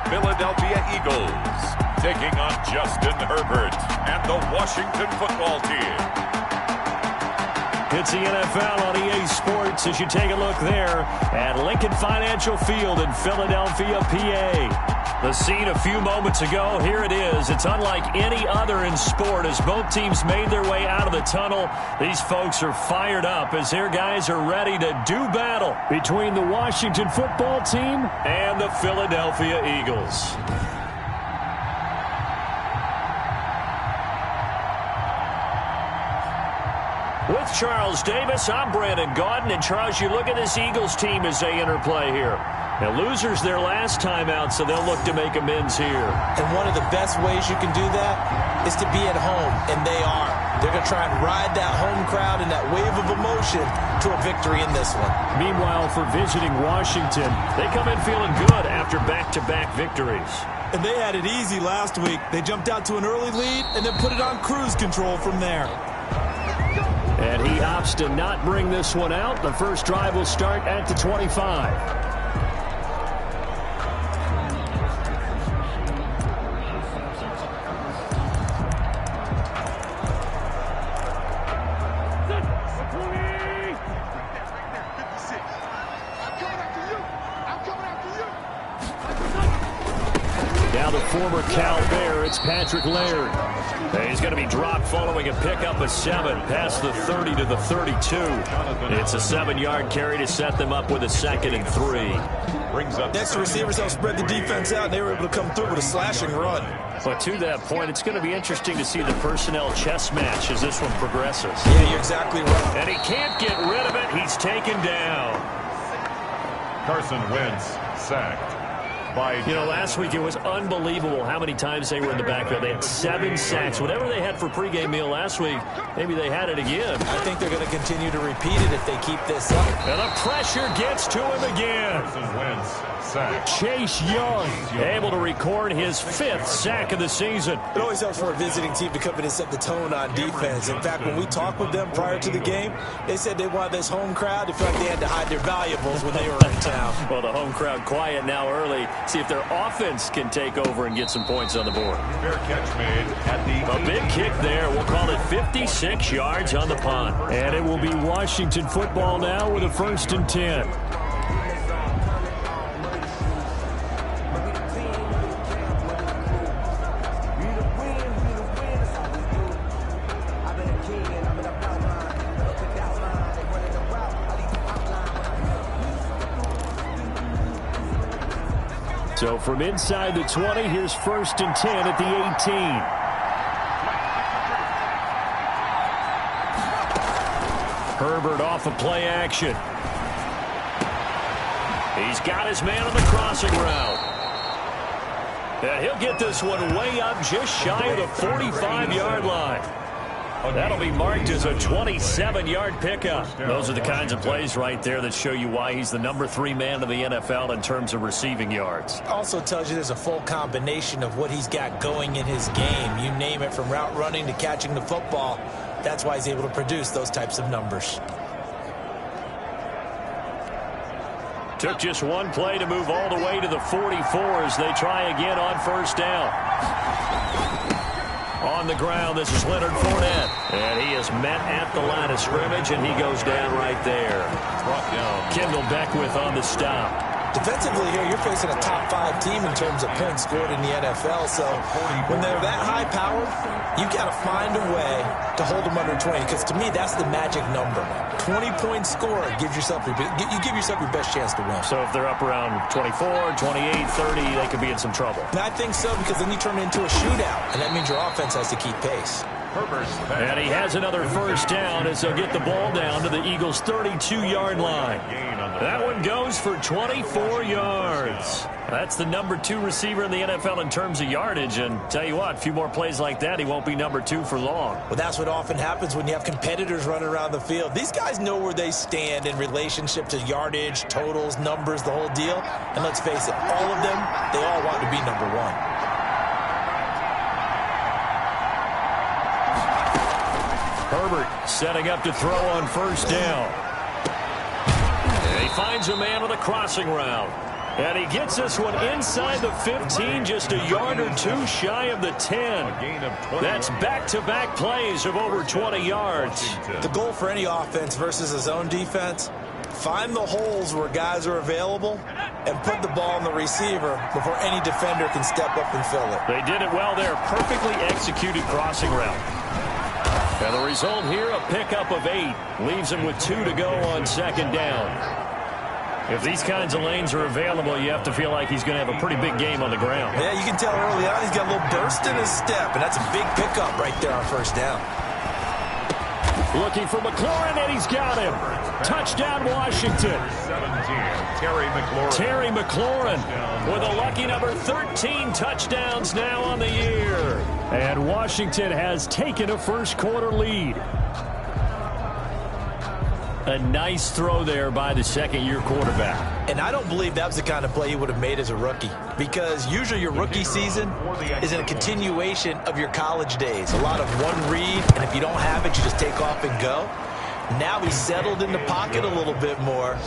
Philadelphia Eagles taking on Justin Herbert and the Washington football team. It's the NFL on EA Sports as you take a look there at Lincoln Financial Field in Philadelphia, PA. The scene a few moments ago, here it is. It's unlike any other in sport as both teams made their way out of the tunnel. These folks are fired up as their guys are ready to do battle between the Washington football team and the Philadelphia Eagles. With Charles Davis, I'm Brandon Gaudin. And Charles, you look at this Eagles team as they interplay here. Now, losers their last time out, so they'll look to make amends here. And one of the best ways you can do that is to be at home, and they are. They're going to try and ride that home crowd and that wave of emotion to a victory in this one. Meanwhile, for visiting Washington, they come in feeling good after back-to-back victories. And they had it easy last week. They jumped out to an early lead and then put it on cruise control from there. And he opts to not bring this one out. The first drive will start at the 25. Former Cal Bear, it's Patrick Laird. He's going to be dropped following a pickup of 7 past the 30 to the 32. It's a 7-yard carry to set them up with a 2nd and 3. Next, the receivers help spread the defense out, and they were able to come through with a slashing run. But to that point, it's going to be interesting to see the personnel chess match as this one progresses. Yeah, you're exactly right. And he can't get rid of it. He's taken down. Carson Wentz sacked. You know, last week it was unbelievable how many times they were in the backfield. They had 7 sacks. Whatever they had for pregame meal last week, maybe they had it again. I think they're going to continue to repeat it if they keep this up. And the pressure gets to him again. Chase Young able to record his 5th sack of the season. It always helps for a visiting team to come in and set the tone on defense. In fact, when we talked with them prior to the game, they said they wanted this home crowd to feel like they had to hide their valuables when they were in town. Well, the home crowd quiet now early. See if their offense can take over and get some points on the board. Fair catch made at the A big kick there. We'll call it 56 yards on the punt. And it will be Washington football now with a 1st and 10. So from inside the 20, here's 1st and 10 at the 18. Herbert off of play action. He's got his man on the crossing route. And he'll get this one way up just shy of the 45-yard line. That'll be marked as a 27-yard pickup. Those are the kinds of plays right there that show you why he's the number 3 man in the NFL in terms of receiving yards. Also tells you there's a full combination of what he's got going in his game. You name it, from route running to catching the football. That's why he's able to produce those types of numbers. Took just one play to move all the way to the 44 as they try again on 1st down. On the ground, this is Leonard Fournette. And he is met at the line of scrimmage, and he goes down right there. Kendall Beckwith on the stop. Defensively here, you're facing a top-5 team in terms of points scored in the NFL. So when they're that high-powered, you got to find a way to hold them under 20. Because to me, that's the magic number. 20-point score gives yourself you give yourself your best chance to win. So if they're up around 24, 28, 30, they could be in some trouble. And I think so, because then you turn it into a shootout, and that means your offense has to keep pace. And he has another 1st down as they'll get the ball down to the Eagles' 32-yard line. That one goes for 24 yards. That's the number 2 receiver in the NFL in terms of yardage. And tell you what, a few more plays like that, he won't be number 2 for long. Well, that's what often happens when you have competitors running around the field. These guys know where they stand in relationship to yardage, totals, numbers, the whole deal. And let's face it, all of them, they all want to be number 1. Herbert setting up to throw on 1st down. And he finds a man on the crossing route. And he gets this one inside the 15, just a yard or two shy of the 10. That's back-to-back plays of over 20 yards. The goal for any offense versus a zone defense, find the holes where guys are available and put the ball on the receiver before any defender can step up and fill it. They did it well there. Perfectly executed crossing route. And the result here, a pickup of 8. Leaves him with 2 to go on second down. If these kinds of lanes are available, you have to feel like he's going to have a pretty big game on the ground. Yeah, you can tell early on he's got a little burst in his step, and that's a big pickup right there on first down. Looking for McLaurin, and he's got him. Touchdown, Washington. 17, Terry McLaurin with a lucky number 13 touchdowns now on the year. And Washington has taken a first-quarter lead. A nice throw there by the second-year quarterback. And I don't believe that was the kind of play he would have made as a rookie, because usually your rookie season is a continuation of your college days. A lot of one read, and if you don't have it, you just take off and go. Now he's settled in the pocket a little bit more,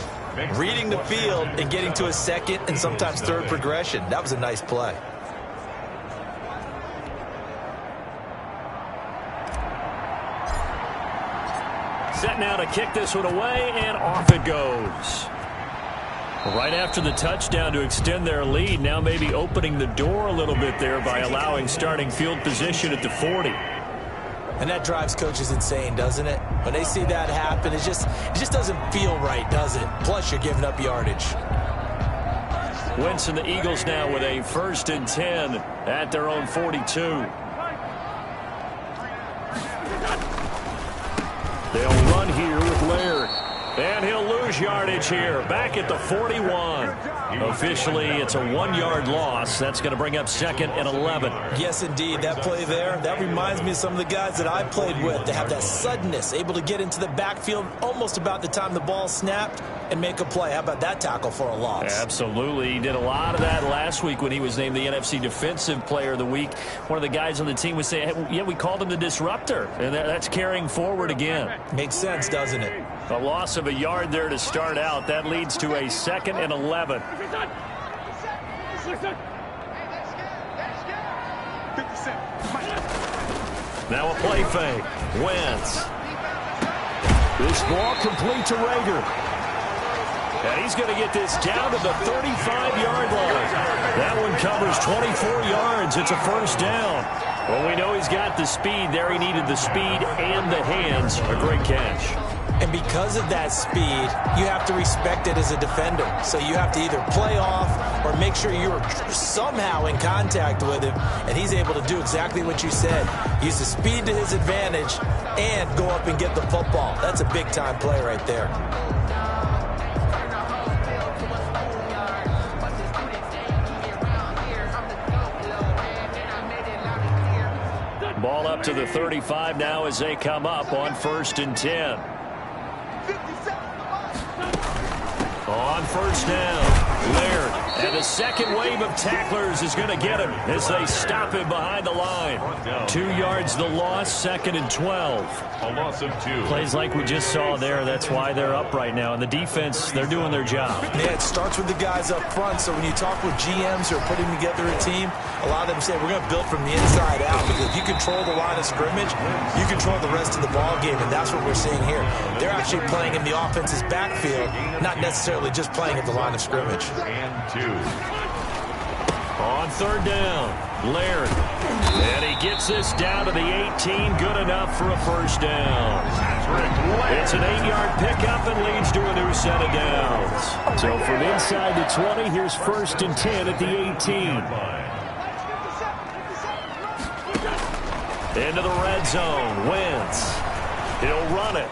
reading the field and getting to a second and sometimes third progression. That was a nice play. Set now to kick this one away, and off it goes. Right after the touchdown to extend their lead, now maybe opening the door a little bit there by allowing starting field position at the 40. And that drives coaches insane, doesn't it? When they see that happen, it just doesn't feel right, does it? Plus, you're giving up yardage. Wentz and the Eagles now with a 1st and 10 at their own 42. They'll run here with Laird. And he'll lose yardage here. Back at the 41. Officially, it's a 1-yard loss. That's going to bring up 2nd and 11. Yes, indeed. That play there, that reminds me of some of the guys that I played with. They have that suddenness, able to get into the backfield almost about the time the ball snapped and make a play. How about that tackle for a loss? Absolutely. He did a lot of that last week when he was named the NFC Defensive Player of the Week. One of the guys on the team was saying, hey, yeah, we called him the disruptor. And that's carrying forward again. Makes sense, doesn't it? A loss of a yard there to start out. That leads to a 2nd and 11. Now a play fake. Wentz. This ball complete to Rager. And he's going to get this down to the 35-yard line. That one covers 24 yards. It's a first down. Well, we know he's got the speed there. He needed the speed and the hands. A great catch. And because of that speed, you have to respect it as a defender. So you have to either play off or make sure you're somehow in contact with him. And he's able to do exactly what you said. Use the speed to his advantage and go up and get the football. That's a big-time play right there. Ball up to the 35 now as they come up on 1st and 10. On first down, Laird. And the second wave of tacklers is going to get him as they stop him behind the line. 2 yards the loss, 2nd and 12. A loss of 2. Plays like we just saw there. That's why they're up right now. And the defense, they're doing their job. Yeah, it starts with the guys up front. So when you talk with GMs who are putting together a team, a lot of them say we're going to build from the inside out, because if you control the line of scrimmage, you control the rest of the ball game, and that's what we're seeing here. They're actually playing in the offense's backfield, not necessarily just playing at the line of scrimmage. And 2. On third down, Laird. And he gets this down to the 18. Good enough for a first down. It's an 8-yard pickup and leads to a new set of downs. So from inside the 20, here's 1st and 10 at the 18. Into the red zone. Wentz. He'll run it.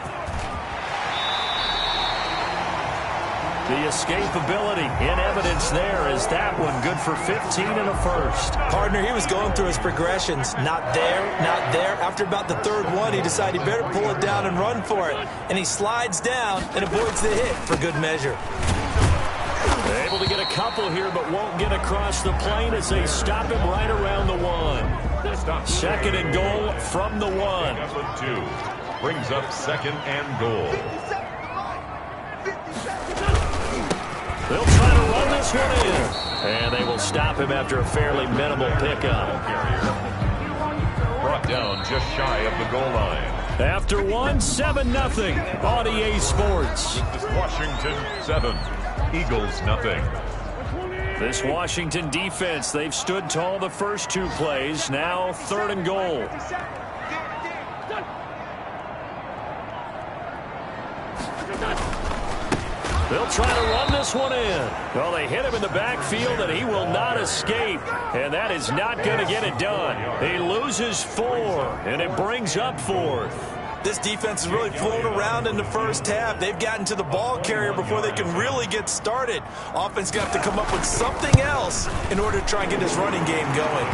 The escapability in evidence there is that one good for 15 and a first. Partner, he was going through his progressions. Not there, not there. After about the third one, he decided he better pull it down and run for it. And he slides down and avoids the hit for good measure. Able to get a couple here, but won't get across the plane as they stop him right around the 1. Second and goal from the 1. Brings up 2nd and goal. They'll try to run this this one in. And they will stop him after a fairly minimal pickup. Brought down just shy of the goal line. After one, 7-0 on EA Sports. This is Washington 7, Eagles 0. This Washington defense, they've stood tall the first two plays. Now 3rd and goal. They'll try to run this one in. Well, they hit him in the backfield, and he will not escape. And that is not going to get it done. He loses 4, and it brings up 4th. This defense has really flown around in the first half. They've gotten to the ball carrier before they can really get started. Offense got to come up with something else in order to try and get this running game going.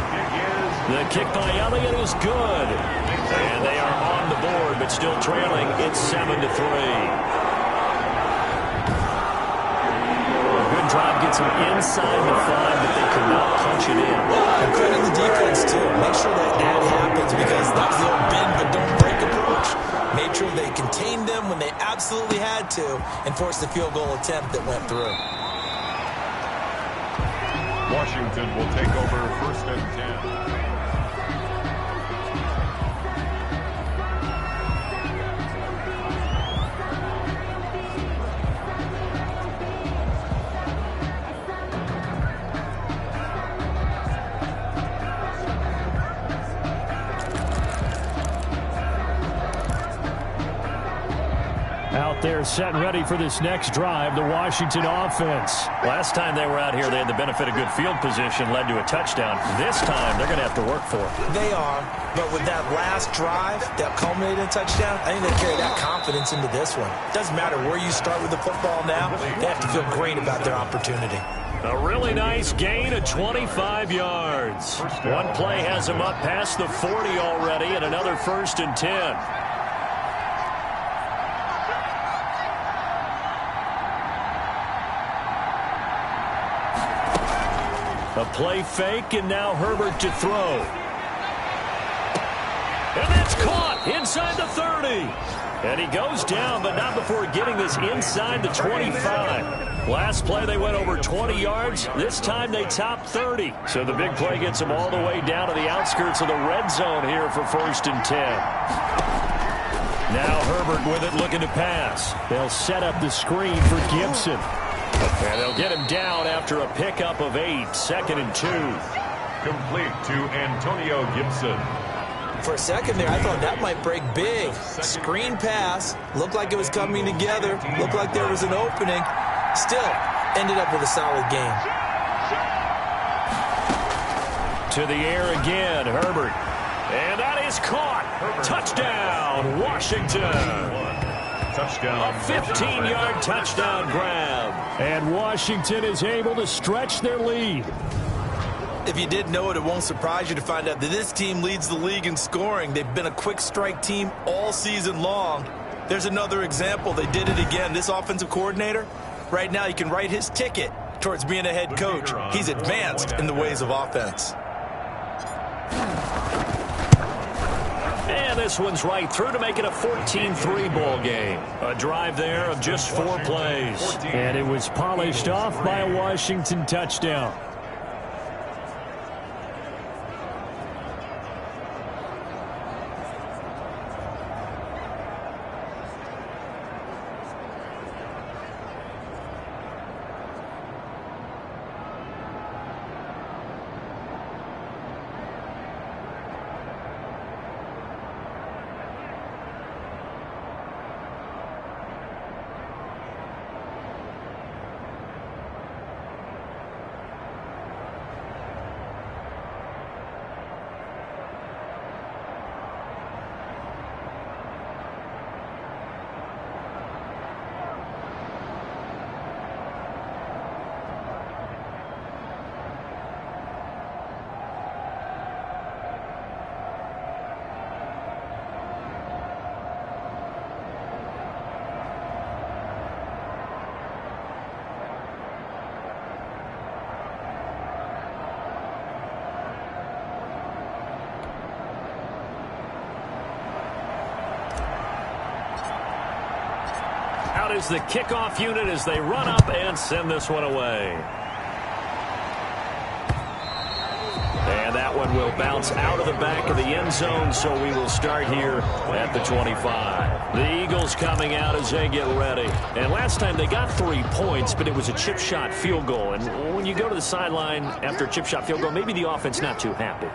The kick by Elliott is good. And they are on the board, but still trailing. It's 7-3. Drive gets him inside the 5, but they could not punch it in. And credit the defense, too. Make sure that happens because that's the old bend but don't break approach. Made sure they contained them when they absolutely had to and forced the field goal attempt that went through. Washington will take over 1st and 10. Out there set and ready for this next drive, the Washington offense. Last time they were out here, they had the benefit of good field position, led to a touchdown. This time, they're going to have to work for it. They are, but with that last drive that culminated in a touchdown, I think they carry that confidence into this one. Doesn't matter where you start with the football now, they have to feel great about their opportunity. A really nice gain of 25 yards. One play has them up past the 40 already, and another 1st and 10. A play fake, and now Herbert to throw. And that's caught inside the 30. And he goes down, but not before getting this inside the 25. Last play, they went over 20 yards. This time, they top 30. So the big play gets them all the way down to the outskirts of the red zone here for 1st and 10. Now Herbert with it, looking to pass. They'll set up the screen for Gibson. And they'll get him down after a pickup of 8, 2nd and 2. Complete to Antonio Gibson. For a second there, I thought that might break big. Screen pass. Looked like it was coming together. Looked like there was an opening. Still, ended up with a solid game. To the air again, Herbert. And that is caught. Touchdown, Washington. Touchdown. A 15-yard touchdown grab. And Washington is able to stretch their lead. If you didn't know it, it won't surprise you to find out that this team leads the league in scoring. They've been a quick strike team all season long. There's another example. They did it again. This offensive coordinator, right now, he can write his ticket towards being a head coach. He's advanced in the ways of offense. And this one's right through to make it a 14-3 ball game. A drive there of just 4 plays. And it was polished off by a Washington touchdown. Out is the kickoff unit as they run up and send this one away. one will bounce out of the back of the end zone, so we will start here at the 25. The Eagles coming out as they get ready. And last time they got 3 points, but it was a chip shot field goal. And when you go to the sideline after a chip shot field goal, maybe the offense not too happy.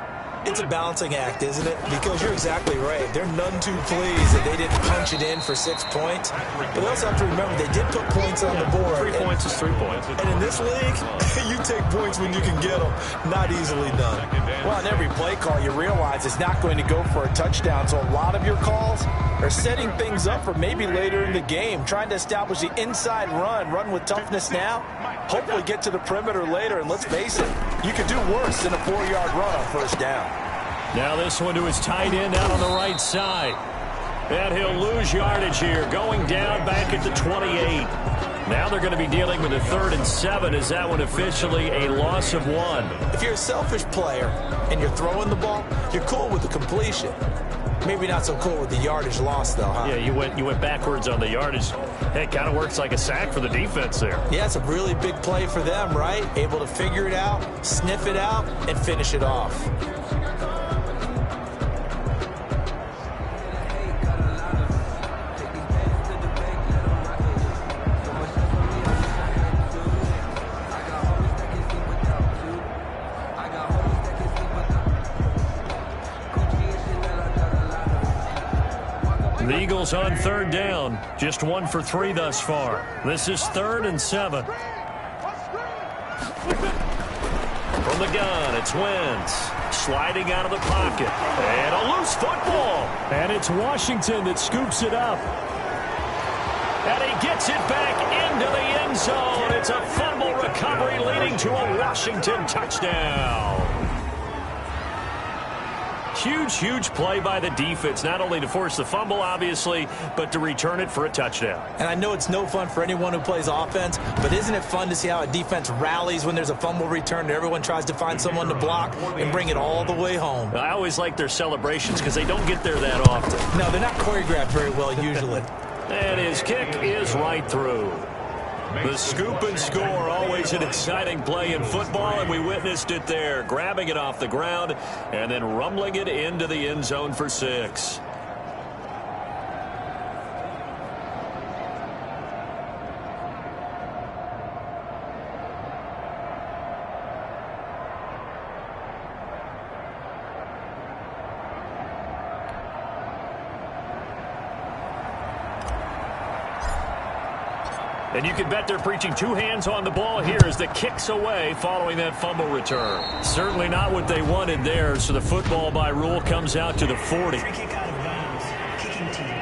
It's a balancing act, isn't it? Because you're exactly right. They're none too pleased that they didn't punch it in for 6 points. But they also have to remember they did put points on the board. 3 points is 3 points. And in this league, you take points when you can get them. Not easily done. Well, on every play call, you realize it's not going to go for a touchdown. So a lot of your calls are setting things up for maybe later in the game, trying to establish the inside run with toughness now, hopefully get to the perimeter later. And let's face it, you could do worse than a 4-yard run on first down. Now this one to his tight end out on the right side. And he'll lose yardage here, going down back at the 28. Now they're going to be dealing with a 3rd and 7. Is that one officially a loss of 1? If you're a selfish player and you're throwing the ball, you're cool with the completion. Maybe not so cool with the yardage loss, though, huh? Yeah, you went backwards on the yardage. Hey, it kind of works like a sack for the defense there. Yeah, it's a really big play for them, right? Able to figure it out, sniff it out, and finish it off. The Eagles on 3rd down. Just 1 for 3 thus far. This is 3rd and 7. From the gun, it's Wentz. Sliding out of the pocket. And a loose football. And it's Washington that scoops it up. And he gets it back into the end zone. It's a fumble recovery leading to a Washington touchdown. Huge play by the defense, not only to force the fumble, obviously, but to return it for a touchdown. And I know it's no fun for anyone who plays offense, but isn't it fun to see how a defense rallies when there's a fumble return and everyone tries to find someone to block and bring it all the way home? I always like their celebrations because they don't get there that often. No, they're not choreographed very well usually. And his kick is right through. The scoop and score, always an exciting play in football, and we witnessed it there, grabbing it off the ground and then rumbling it into the end zone for 6. And you can bet they're preaching 2 hands on the ball here as the kick's away following that fumble return. Certainly not what they wanted there, so the football by rule comes out to the 40. Free kick out of bounds. Kicking team.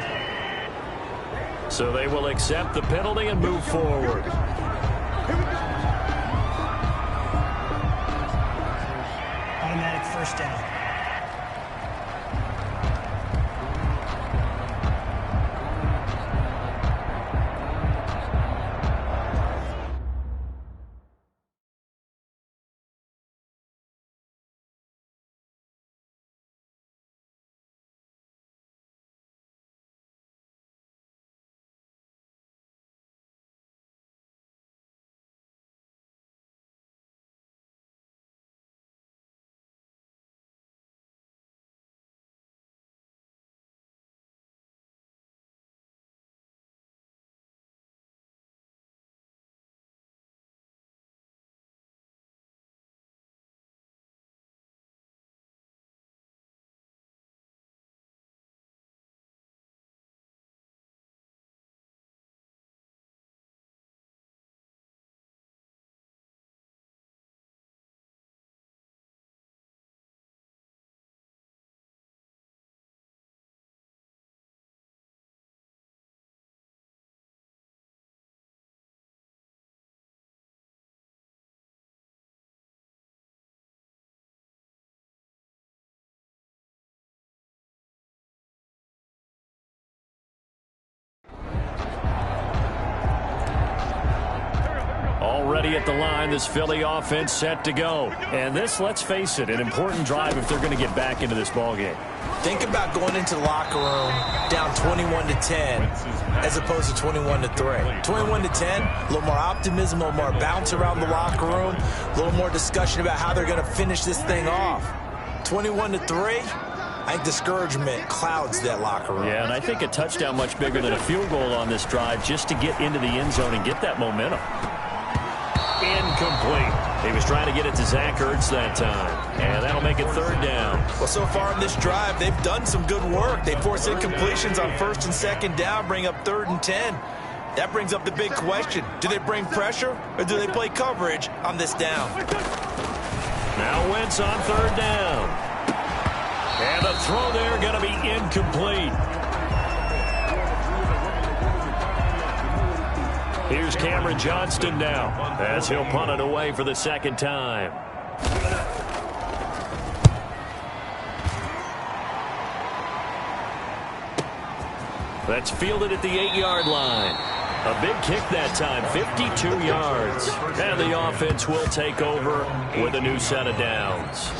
So they will accept the penalty and move forward. Automatic first down. Already at the line, this Philly offense set to go. And this, let's face it, an important drive if they're going to get back into this ballgame. Think about going into the locker room down 21-10 as opposed to 21-3. 21-10, a little more optimism, a little more bounce around the locker room, a little more discussion about how they're going to finish this thing off. 21-3. I think discouragement clouds that locker room. Yeah, and I think a touchdown much bigger than a field goal on this drive just to get into the end zone and get that momentum. Incomplete. He was trying to get it to Zach Ertz that time. And that'll make it 3rd down. Well, so far in this drive, they've done some good work. They force incompletions on 1st and 2nd down, bring up 3rd and 10. That brings up the big question. Do they bring pressure or do they play coverage on this down? Now Wentz on 3rd down. And the throw there going to be incomplete. Here's Cameron Johnston now as he'll punt it away for the 2nd time. That's fielded at the 8-yard line. A big kick that time, 52 yards. And the offense will take over with a new set of downs.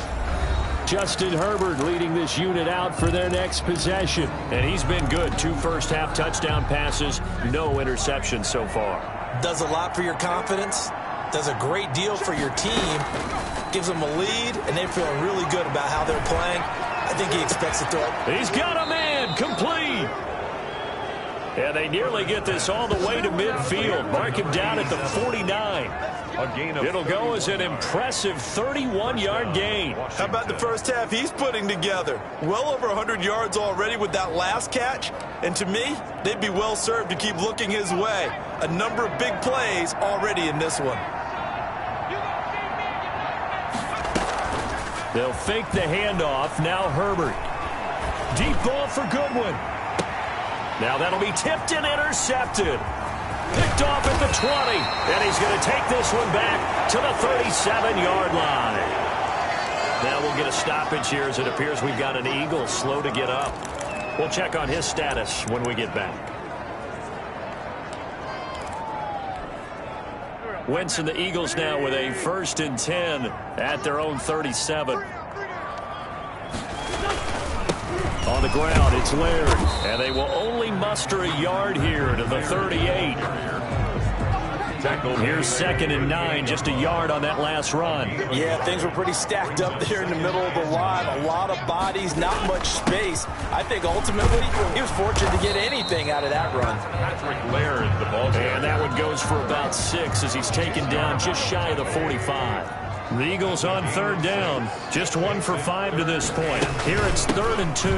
Justin Herbert leading this unit out for their next possession. And he's been good. 2 first-half touchdown passes, no interceptions so far. Does a lot for your confidence. Does a great deal for your team. Gives them a lead, and they're feeling really good about how they're playing. I think he expects to throw it. He's got a man complete. And they nearly get this all the way to midfield. Mark him down at the 49. It'll go as an impressive 31-yard gain. How about the first half he's putting together? Well over 100 yards already with that last catch. And to me, they'd be well served to keep looking his way. A number of big plays already in this one. They'll fake the handoff. Now Herbert. Deep ball for Goodwin. Now that'll be tipped and intercepted. Picked off at the 20. And he's going to take this one back to the 37-yard line. Now we'll get a stoppage here as it appears we've got an Eagle slow to get up. We'll check on his status when we get back. Wentz and the Eagles now with a 1st and 10 at their own 37. On the ground, it's Laird. And they will only muster a yard here to the 38. Here's 2nd and 9, just a yard on that last run. Yeah, things were pretty stacked up there in the middle of the line. A lot of bodies, not much space. I think ultimately he was fortunate to get anything out of that run. Patrick Laird, the ball. And that one goes for about 6 as he's taken down just shy of the 45. The Eagles on 3rd down. Just 1 for 5 to this point. Here it's 3rd and 2.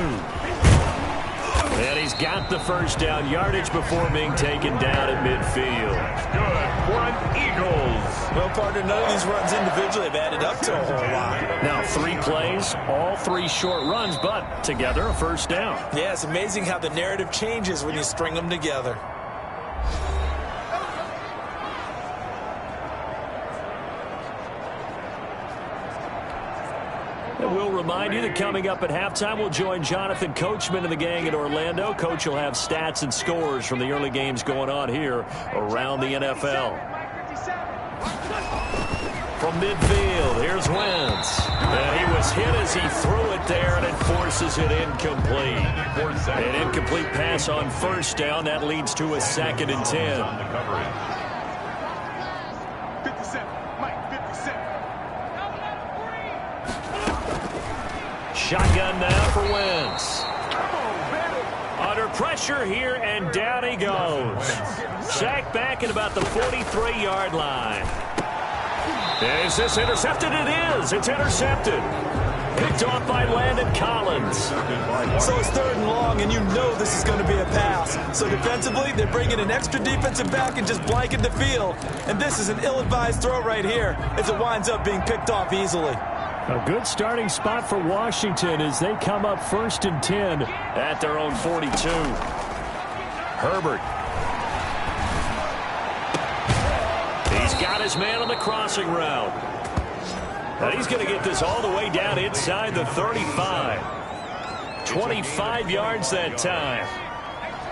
And he's got the first down, yardage before being taken down at midfield. Good for an Eagles. Well, partner, none of these runs individually have added up to a whole lot. Now 3 plays, all 3 short runs, but together a first down. Yeah, it's amazing how the narrative changes when you string them together. And we'll remind you that coming up at halftime, we'll join Jonathan Coachman and the gang in Orlando. Coach will have stats and scores from the early games going on here around the NFL. From midfield, here's Wentz. And he was hit as he threw it there, and it forces it incomplete. An incomplete pass on first down. That leads to a 2nd and 10. Shotgun now for Wentz. Under pressure here, and down he goes. Sacked back at about the 43-yard line. Is this intercepted? It is. It's intercepted. Picked off by Landon Collins. So it's 3rd and long, and you know this is going to be a pass. So defensively, they're bringing an extra defensive back and just blanket the field. And this is an ill-advised throw right here as it winds up being picked off easily. A good starting spot for Washington as they come up 1st and 10 at their own 42. Herbert. He's got his man on the crossing route. And he's going to get this all the way down inside the 35. 25 yards that time.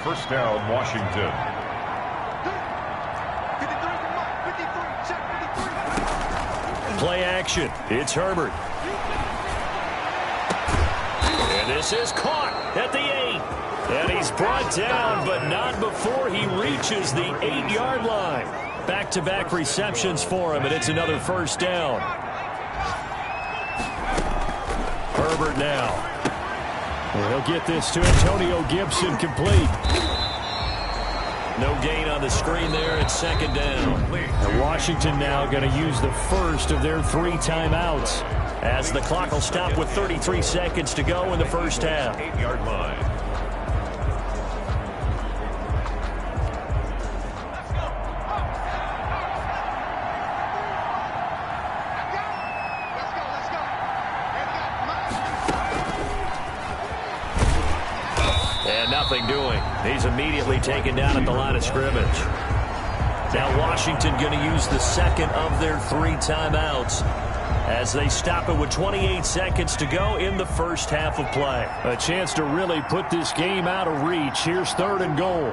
First down, Washington. Play action. It's Herbert. And this is caught at the 8. And he's brought down, but not before he reaches the 8-yard line. Back-to-back receptions for him, and it's another first down. Herbert now. He'll get this to Antonio Gibson, complete. No gain on the screen there. It's second down. And Washington now going to use the first of their 3 timeouts, as the clock will stop with 33 seconds to go in the first half. 8-yard line. And nothing doing. He's immediately taken down at the line of scrimmage. Now Washington going to use the second of their 3 timeouts, as they stop it with 28 seconds to go in the first half of play. A chance to really put this game out of reach. Here's 3rd and goal.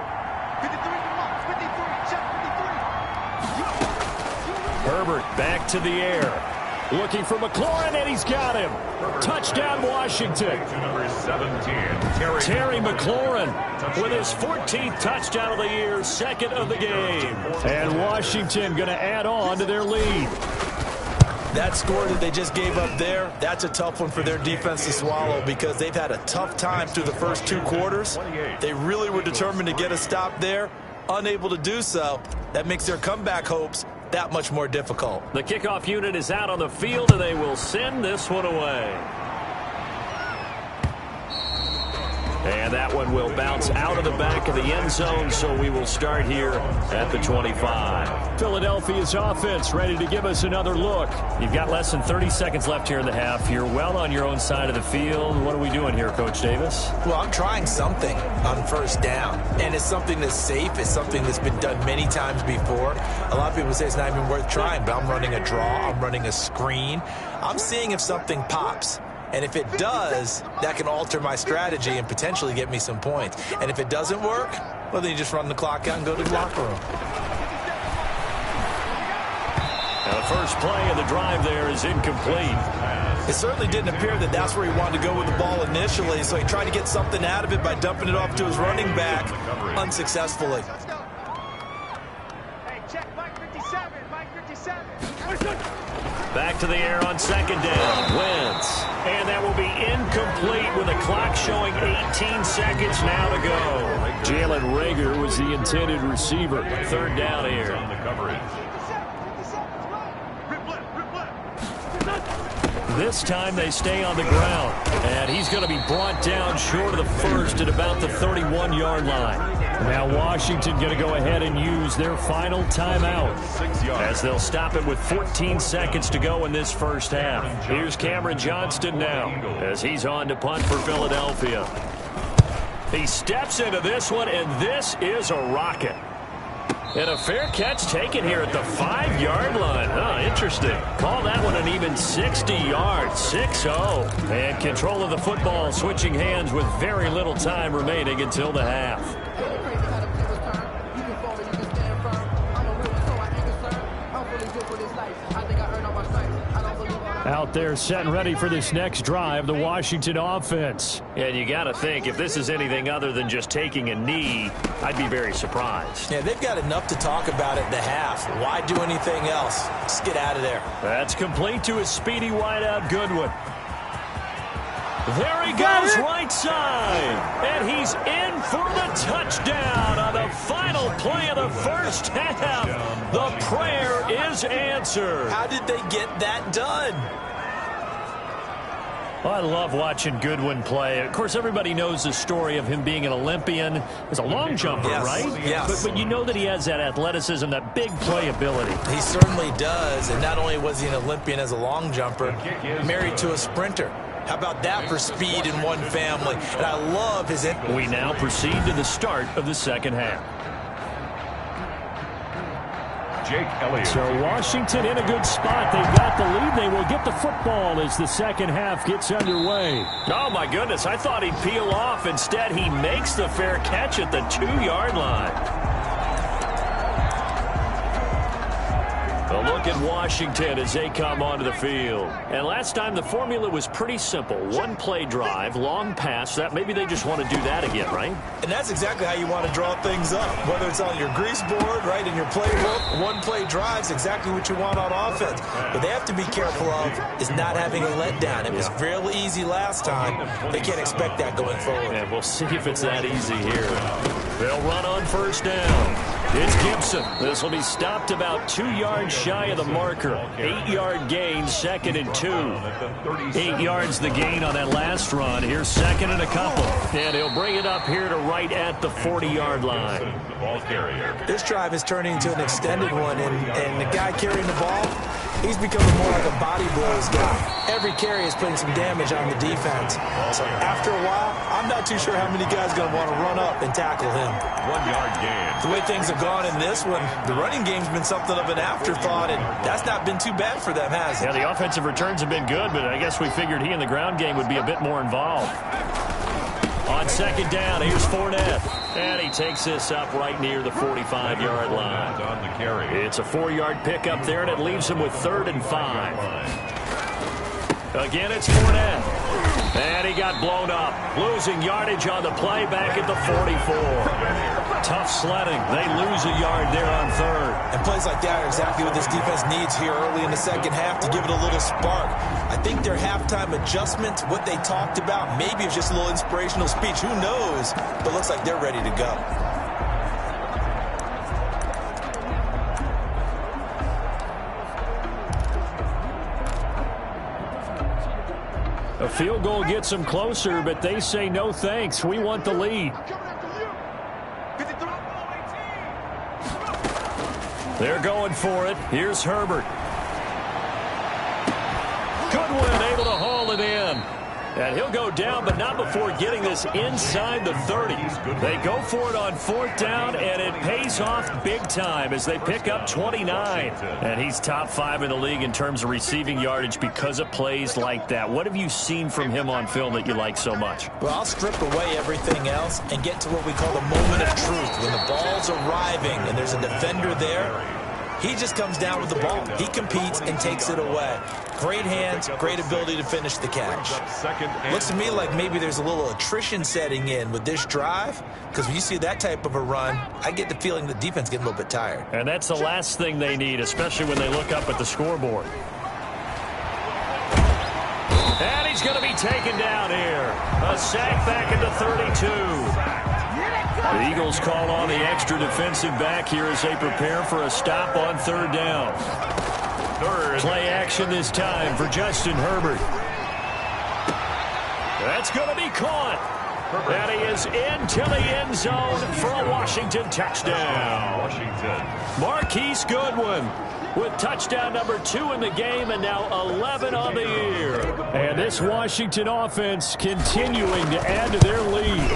Herbert back to the air. Looking for McLaurin, and he's got him. Touchdown, Washington. Number 17, Terry McLaurin with his 14th touchdown of the year, 2nd of the game. And Washington going to add on to their lead. That score that they just gave up there, that's a tough one for their defense to swallow, because they've had a tough time through the first 2 quarters. They really were determined to get a stop there, unable to do so. That makes their comeback hopes that much more difficult. The kickoff unit is out on the field, and they will send this one away. And that one will bounce out of the back of the end zone, so we will start here at the 25. Philadelphia's offense ready to give us another look. You've got less than 30 seconds left here in the half. You're well on your own side of the field. What are we doing here, Coach Davis? Well, I'm trying something on first down, and it's something that's safe. It's something that's been done many times before. A lot of people say it's not even worth trying, but I'm running a draw. I'm running a screen. I'm seeing if something pops. And if it does, that can alter my strategy and potentially get me some points. And if it doesn't work, well, then you just run the clock out and go to the locker room. Now the first play of the drive there is incomplete. It certainly didn't appear that that's where he wanted to go with the ball initially, so he tried to get something out of it by dumping it off to his running back unsuccessfully. Hey, check Mike 57, Mike 57. Back to the air on second down. Wentz. And that will be incomplete with the clock showing 18 seconds now to go. Jalen Reagor was the intended receiver. 3rd down here. on the coverage. This time they stay on the ground. And he's going to be brought down short of the first at about the 31-yard line. Now Washington going to go ahead and use their final timeout, as they'll stop it with 14 seconds to go in this first half. Here's Cameron Johnston now, as he's on to punt for Philadelphia. He steps into this one, and this is a rocket. And a fair catch taken here at the 5-yard line. Interesting. Call that one an even 60 yards. 6-0. And control of the football switching hands with very little time remaining until the half. Out there set and ready for this next drive, the Washington offense. And you got to think, if this is anything other than just taking a knee, I'd be very surprised. Yeah, they've got enough to talk about at the half. Why do anything else? Just get out of there. That's complete to his speedy wideout, Goodwin. There he goes, right side. And he's in for the touchdown on the final play of the first half. The prayer is answered. How did they get that done? Well, I love watching Goodwin play. Of course, everybody knows the story of him being an Olympian as a long jumper, yes, right? Yes. But you know that he has that athleticism, that big playability. He certainly does. And not only was he an Olympian as a long jumper, married to a sprinter. How about that for speed in one family? And I love his... We now proceed to the start of the second half. Jake Elliott. So Washington in a good spot. They've got the lead. They will get the football as the second half gets underway. Oh, my goodness. I thought he'd peel off. Instead, he makes the fair catch at the 2-yard line. A look look at Washington as they come onto the field. And last time the formula was pretty simple. One play drive, long pass. That maybe they just want to do that again, right? And that's exactly how you want to draw things up. Whether it's on your grease board, right, in your playbook, one play drive is exactly what you want on offense. What they have to be careful of is not having a letdown. It was real easy last time. They can't expect that going forward. And we'll see if it's that easy here. They'll run on first down. It's Gibson. This will be stopped about 2 yards shy of the marker. 8-yard gain, 2nd and 2. 8 yards the gain on that last run. Here's 2nd and a couple. And he'll bring it up here to right at the 40-yard line. This drive is turning into an extended one, and the guy carrying the ball, he's becoming more like a body blows guy. Every carry is putting some damage on the defense. So after a while, I'm not too sure how many guys are going to want to run up and tackle him. 1-yard gain. The way things have gone in this one, the running game's been something of an afterthought, and that's not been too bad for them, has it? Yeah, the offensive returns have been good, but I guess we figured he in the ground game would be a bit more involved. On 2nd down, here's Fournette. And he takes this up right near the 45-yard line. On the carry. It's a 4-yard pickup there, and it leaves him with 3rd and 5. Again, it's Fournette. And he got blown up. Losing yardage on the play back at the 44. Tough sledding. They lose a yard there on 3rd. And plays like that are exactly what this defense needs here early in the second half to give it a little spark. I think their halftime adjustments, what they talked about, maybe it's just a little inspirational speech. Who knows? But looks like they're ready to go. A field goal gets them closer, but they say no thanks. We want the lead. They're going for it. Here's Herbert. Goodwin able to haul it in. And he'll go down, but not before getting this inside the 30. They go for it on 4th down, and it pays off big time as they pick up 29. And he's top 5 in the league in terms of receiving yardage because of plays like that. What have you seen from him on film that you like so much? Well, I'll strip away everything else and get to what we call the moment of truth. When the ball's arriving and there's a defender there, he just comes down with the ball. He competes and takes it away. Great hands, great ability to finish the catch. Looks to me like maybe there's a little attrition setting in with this drive, because when you see that type of a run, I get the feeling the defense getting a little bit tired. And that's the last thing they need, especially when they look up at the scoreboard. And he's going to be taken down here. A sack back at the 32. The Eagles call on the extra defensive back here as they prepare for a stop on 3rd down. Play action this time for Justin Herbert. That's going to be caught. And he is into the end zone for a Washington touchdown. Marquise Goodwin with touchdown number 2 in the game, and now 11 on the year. And this Washington offense continuing to add to their lead.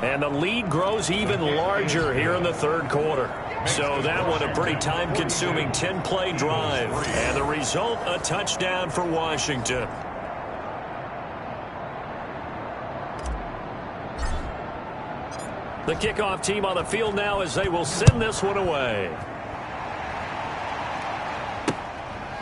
And the lead grows even larger here in the 3rd quarter. So that one a pretty time-consuming 10-play drive. And the result, a touchdown for Washington. The kickoff team on the field now as they will send this one away.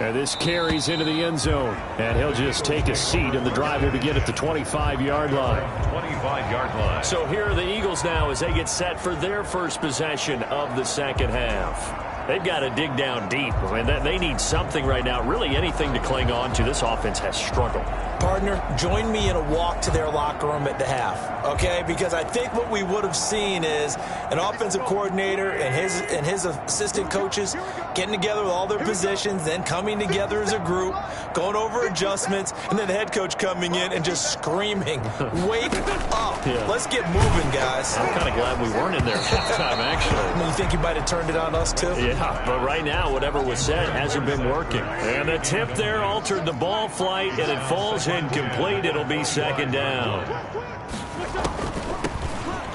And this carries into the end zone. And he'll just take a seat, and the drive will begin at the 25-yard line. 25-yard line. So here are the Eagles now as they get set for their first possession of the second half. They've got to dig down deep. I mean, they need something right now, really anything to cling on to. This offense has struggled. Partner, join me in a walk to their locker room at the half, okay? Because I think what we would have seen is an offensive coordinator and his assistant coaches getting together with all their positions, then coming together as a group, going over adjustments, and then the head coach coming in and just screaming, wake up. Yeah. Let's get moving, guys. I'm kind of glad we weren't in there at halftime, actually. You think you might have turned it on us, too? Yeah, but right now, whatever was said hasn't been working. And the tip there altered the ball flight, and it falls incomplete. It'll be 2nd down.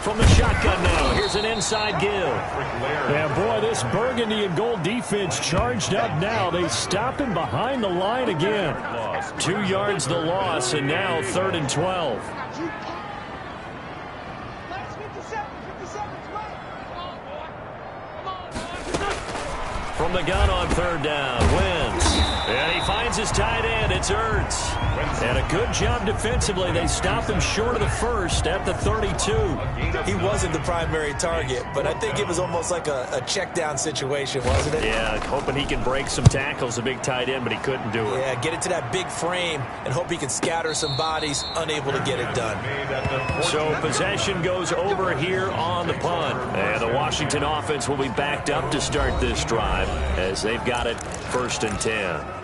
From the shotgun now, here's an inside give. Yeah, boy, this burgundy and gold defense charged up now. They stop him behind the line again. 2 yards the loss, and now 3rd and 12. From the gun on third down, Wentz. And he finds his tight end. It's Ertz. And a good job defensively. They stopped him short of the first at the 32. He wasn't the primary target, but I think it was almost like a check down situation, wasn't it? Yeah, hoping he can break some tackles, a big tight end, but he couldn't do it. Yeah, get it to that big frame and hope he can scatter some bodies, unable to get it done. So possession goes over here on the punt. And the Washington offense will be backed up to start this drive as they've got it 1st and 10.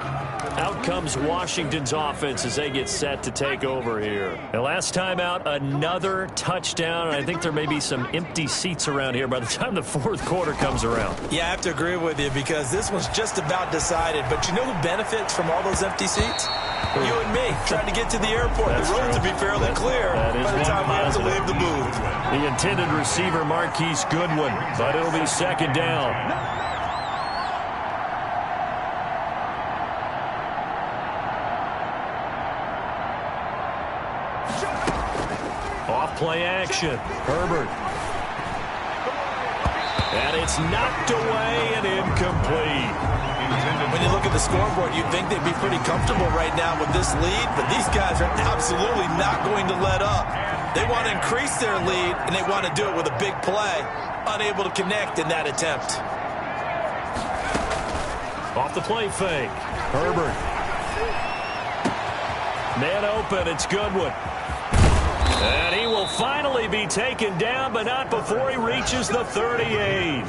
Out comes Washington's offense as they get set to take over here. The last time out, another touchdown. I think there may be some empty seats around here by the time the 4th quarter comes around. Yeah, I have to agree with you because this one's just about decided. But you know who benefits from all those empty seats? You and me, trying to get to the airport. That's the roads true. will be fairly clear by the time we have to leave the booth. The intended receiver, Marquise Goodwin, but it'll be 2nd down. Play action. Herbert. And it's knocked away and incomplete. When you look at the scoreboard, you'd think they'd be pretty comfortable right now with this lead, but these guys are absolutely not going to let up. They want to increase their lead, and they want to do it with a big play. Unable to connect in that attempt. Off the play fake. Herbert. Man open. It's Goodwin. And he will finally be taken down, but not before he reaches the 38.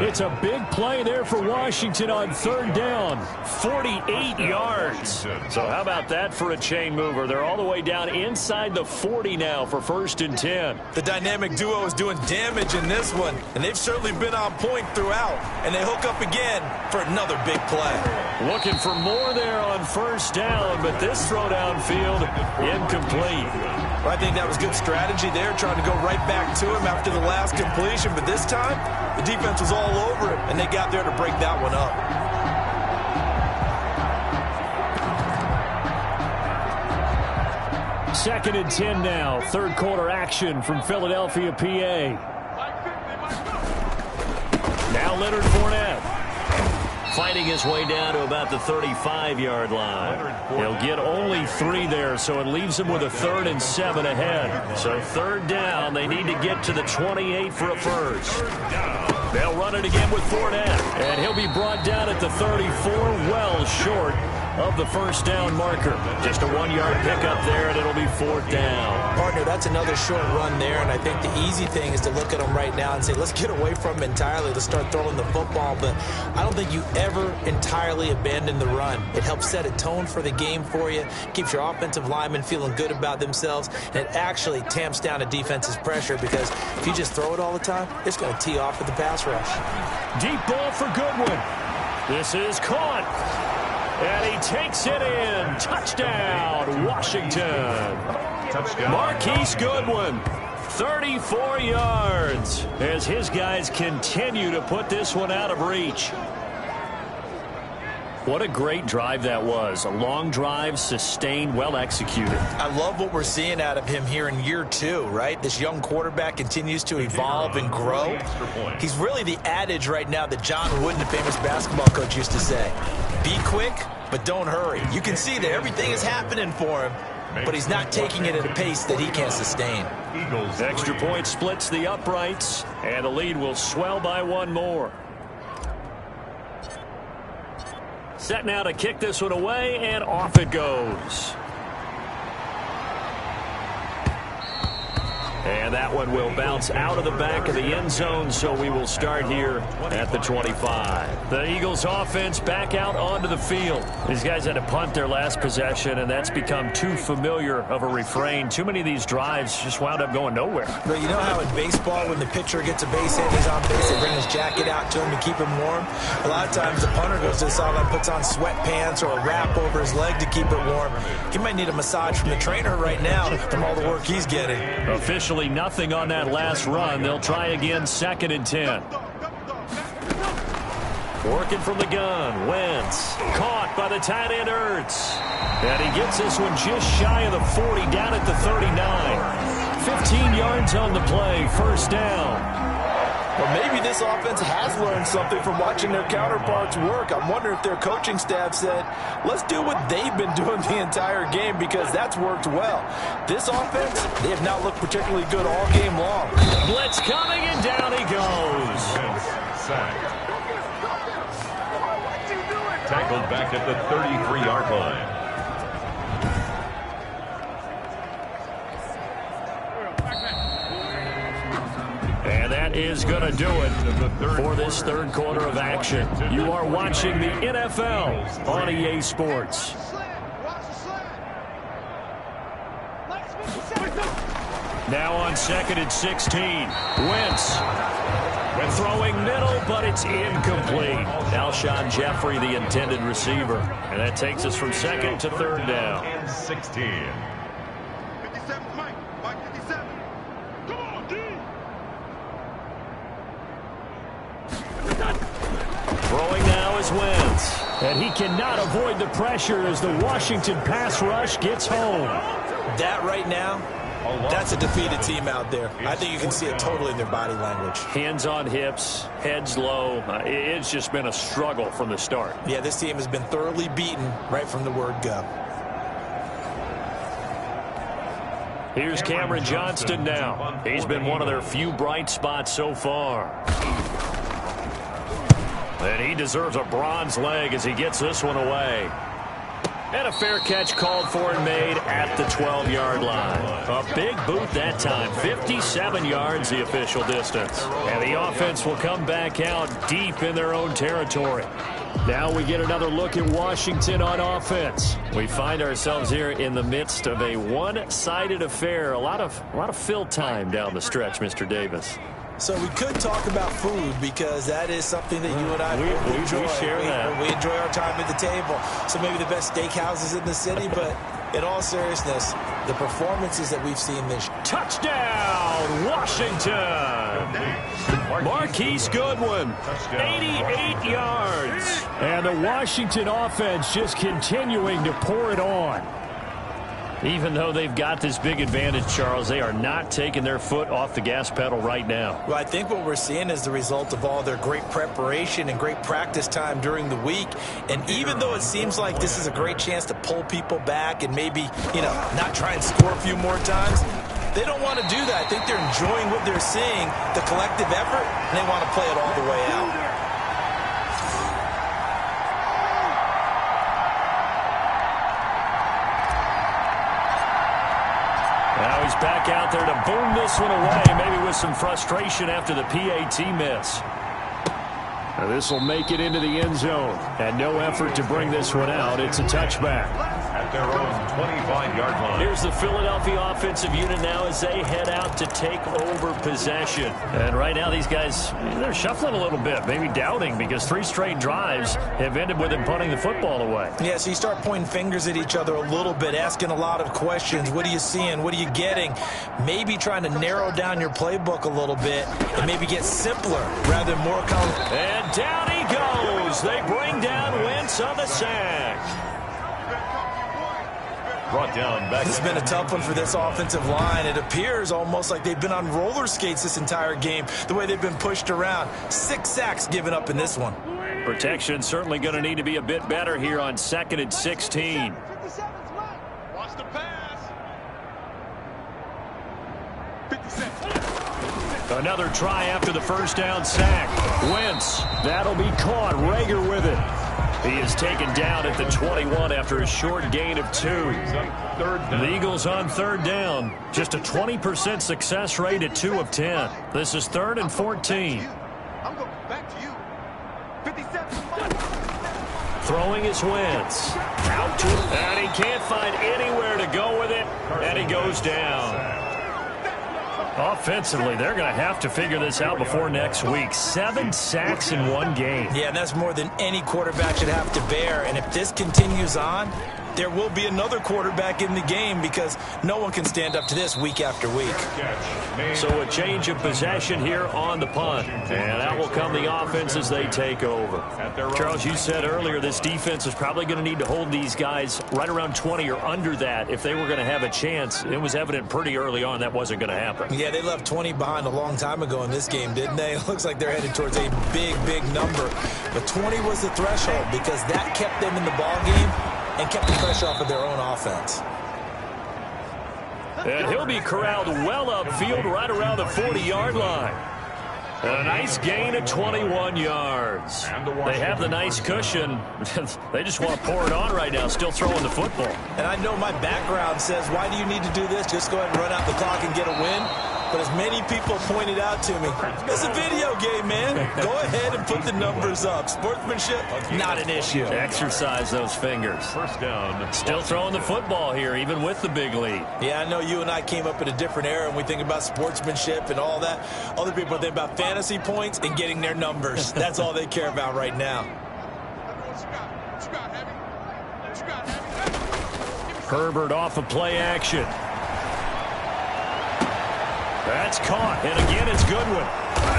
It's a big play there for Washington on 3rd down. 48 yards. So how about that for a chain mover? They're all the way down inside the 40 now for 1st and 10. The dynamic duo is doing damage in this one, and they've certainly been on point throughout. And they hook up again for another big play. Looking for more there on 1st down, but this throw downfield incomplete. I think that was good strategy there, trying to go right back to him after the last completion. But this time, the defense was all over it, and they got there to break that one up. Second and 10 now. 3rd quarter action from Philadelphia, PA. Now Leonard Fournette. Fighting his way down to about the 35-yard line. He'll get only 3 there, so it leaves him with a 3rd and 7 ahead. So 3rd down, they need to get to the 28 for a first. They'll run it again with Fournette, and he'll be brought down at the 34, well short of the 1st down marker. Just a 1-yard pickup there, and it'll be 4th down. Partner, that's another short run there, and I think the easy thing is to look at them right now and say, let's get away from him entirely. Let's start throwing the football, but I don't think you ever entirely abandon the run. It helps set a tone for the game for you, keeps your offensive linemen feeling good about themselves, and it actually tamps down a defense's pressure because if you just throw it all the time, it's going to tee off with the pass rush. Deep ball for Goodwin. This is caught. And he takes it in. Touchdown, Washington. Touchdown. Marquise Goodwin, 34 yards, as his guys continue to put this one out of reach. What a great drive that was. A long drive, sustained, well executed. I love what we're seeing out of him here in year 2, right? This young quarterback continues to evolve and grow. He's really the adage right now that John Wooden, the famous basketball coach, used to say. Be quick, but don't hurry. You can see that everything is happening for him, but he's not taking it at a pace that he can't sustain. Extra point splits the uprights, and the lead will swell by 1 more. Set now to kick this one away, and off it goes. And that one will bounce out of the back of the end zone, so we will start here at the 25. The Eagles offense back out onto the field. These guys had to punt their last possession, and that's become too familiar of a refrain. Too many of these drives just wound up going nowhere. But you know how in baseball, when the pitcher gets a base hit, he's on base, they bring his jacket out to him to keep him warm? A lot of times the punter goes to the sideline, puts on sweatpants or a wrap over his leg to keep it warm. He might need a massage from the trainer right now from all the work he's getting. Officially nothing on that last run. They'll try again, 2nd and 10. Working from the gun. Wentz caught by the tight end Ertz. And he gets this one just shy of the 40, down at the 39. 15 yards on the play, 1st down. Well, maybe this offense has learned something from watching their counterparts work. I'm wondering if their coaching staff said, let's do what they've been doing the entire game because that's worked well. This offense, they have not looked particularly good all game long. Blitz coming, and down he goes. Sacked. Tackled back at the 33-yard line. And that is going to do it for this third quarter of action. You are watching the NFL on EA Sports. Now on 2nd and 16. Wentz throwing middle, but it's incomplete. Alshon Jeffrey, the intended receiver. And that takes us from 2nd to 3rd down. And 16. 57, Mike. Mike 57. Come on, D. Throwing now is Wentz. And he cannot avoid the pressure as the Washington pass rush gets home. That right now, that's a defeated team out there. I think you can see it totally in their body language. Hands on hips, heads low. It's just been a struggle from the start. Yeah, this team has been thoroughly beaten right from the word go. Here's Cameron Johnston now. He's been one of their few bright spots so far. And he deserves a bronze leg as he gets this one away. And a fair catch called for and made at the 12-yard line. A big boot that time. 57 yards the official distance. And the offense will come back out deep in their own territory. Now we get another look at Washington on offense. We find ourselves here in the midst of a one-sided affair. A lot of fill time down the stretch, Mr. Davis. So we could talk about food because that is something that you and I enjoy. We share that. We enjoy our time at the table. So maybe the best steakhouses in the city, but in all seriousness, the performances that we've seen this touchdown, Washington! Marquise Goodwin, 88 yards. And the Washington offense just continuing to pour it on. Even though they've got this big advantage, Charles, they are not taking their foot off the gas pedal right now. Well, I think what we're seeing is the result of all their great preparation and great practice time during the week. And even though it seems like this is a great chance to pull people back and maybe, not try and score a few more times, they don't want to do that. I think they're enjoying what they're seeing, the collective effort, and they want to play it all the way out. Now he's back out there to boom this one away, maybe with some frustration after the PAT miss. Now this will make it into the end zone. And no effort to bring this one out. It's a touchback. At their own 25-yard line. Here's the Philadelphia offensive unit now as they head out to take over possession. And right now these guys, they're shuffling a little bit, maybe doubting because 3 straight drives have ended with them punting the football away. Yeah, so you start pointing fingers at each other a little bit, asking a lot of questions. What are you seeing? What are you getting? Maybe trying to narrow down your playbook a little bit and maybe get simpler rather than more complex. And down he goes. They bring down Wentz on the sack. Brought down back. This has been a tough one for this offensive line. It appears almost like they've been on roller skates this entire game, the way they've been pushed around. 6 sacks given up in this one. Protection certainly going to need to be a bit better here on 2nd and 16. 57's Mike. Watch the pass. 57. Another try after the first down sack. Wentz, that'll be caught. Rager with it. He is taken down at the 21 after a short gain of 2. The Eagles on 3rd down. Just a 20% success rate at 2 of 10. This is 3rd and 14. I'm going back to you. 57's Mike. Throwing is Wentz. Out to him. And he can't find anywhere to go with it. And he goes down. Offensively, they're going to have to figure this out before next week. 7 sacks in one game. Yeah, and that's more than any quarterback should have to bear. And if this continues on, there will be another quarterback in the game because no one can stand up to this week after week. So a change of possession here on the punt. And out will come the offense as they take over. Charles, you said earlier this defense is probably going to need to hold these guys right around 20 or under that if they were going to have a chance. It was evident pretty early on that wasn't going to happen. Yeah, they left 20 behind a long time ago in this game, didn't they? It looks like they're headed towards a big, big number. But 20 was the threshold because that kept them in the ball game and kept the pressure off of their own offense. And he'll be corralled well upfield right around the 40-yard line. A nice gain of 21 yards. They have the nice cushion. They just want to pour it on right now, still throwing the football. And I know my background says, why do you need to do this? Just go ahead and run out the clock and get a win. But as many people pointed out to me, it's a video game, man. Go ahead and put the numbers up. Sportsmanship, not an issue. Exercise those fingers. First down. Still throwing the football here, even with the big lead. Yeah, I know you and I came up in a different era, and we think about sportsmanship and all that. Other people think about fantasy points and getting their numbers. That's all they care about right now. Herbert off of play action. That's caught, and again it's Goodwin.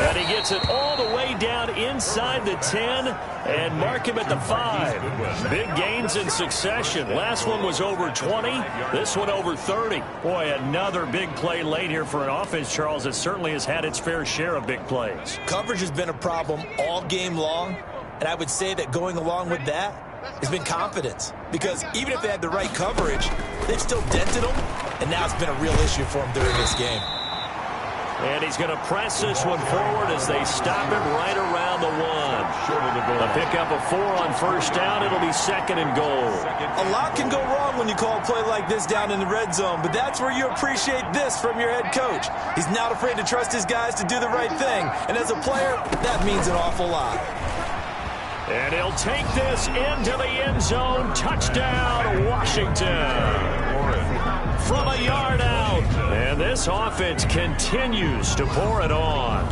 And he gets it all the way down inside the 10 and mark him at the 5. Big gains in succession. Last one was over 20. This one over 30. Boy, another big play late here for an offense, Charles, that certainly has had its fair share of big plays. Coverage has been a problem all game long, and I would say that going along with that has been confidence. Because even if they had the right coverage, they've still dented them, and now it's been a real issue for them during this game. And he's going to press this one forward as they stop him right around the 1. A pickup of 4 on first down. It'll be second and goal. A lot can go wrong when you call a play like this down in the red zone, but that's where you appreciate this from your head coach. He's not afraid to trust his guys to do the right thing. And as a player, that means an awful lot. And he'll take this into the end zone. Touchdown, Washington. From a yard out. And this offense continues to pour it on.